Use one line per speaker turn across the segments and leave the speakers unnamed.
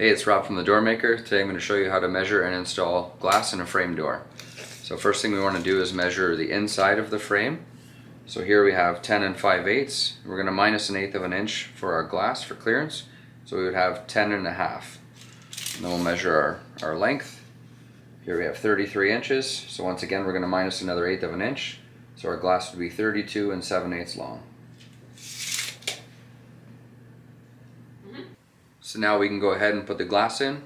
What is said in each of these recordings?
Hey, it's Rob from the Door Maker. Today I'm going to show you how to measure and install glass in a frame door. So first thing we want to do is measure the inside of the frame. So here we have 10 and 5/8. We're going to minus 1/8 of an inch for our glass for clearance. So we would have 10 and a half. And then we'll measure our length. Here we have 33 inches. So once again we're going to minus another 1/8 of an inch. So our glass would be 32 and 7/8 long. So now we can go ahead and put the glass in.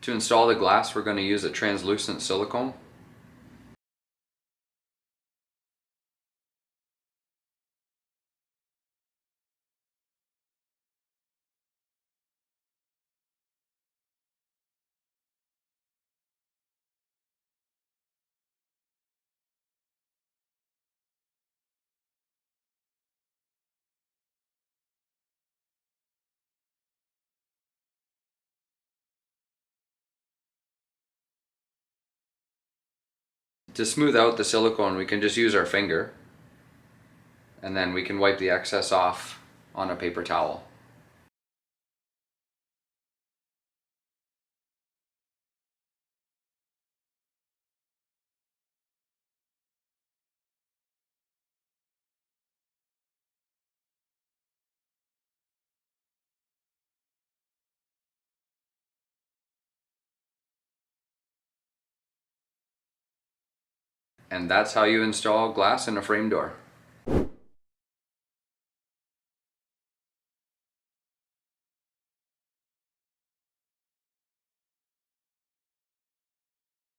To install the glass, we're going to use a translucent silicone. To smooth out the silicone, we can just use our finger, and then we can wipe the excess off on a paper towel. And that's how you install glass in a frame door.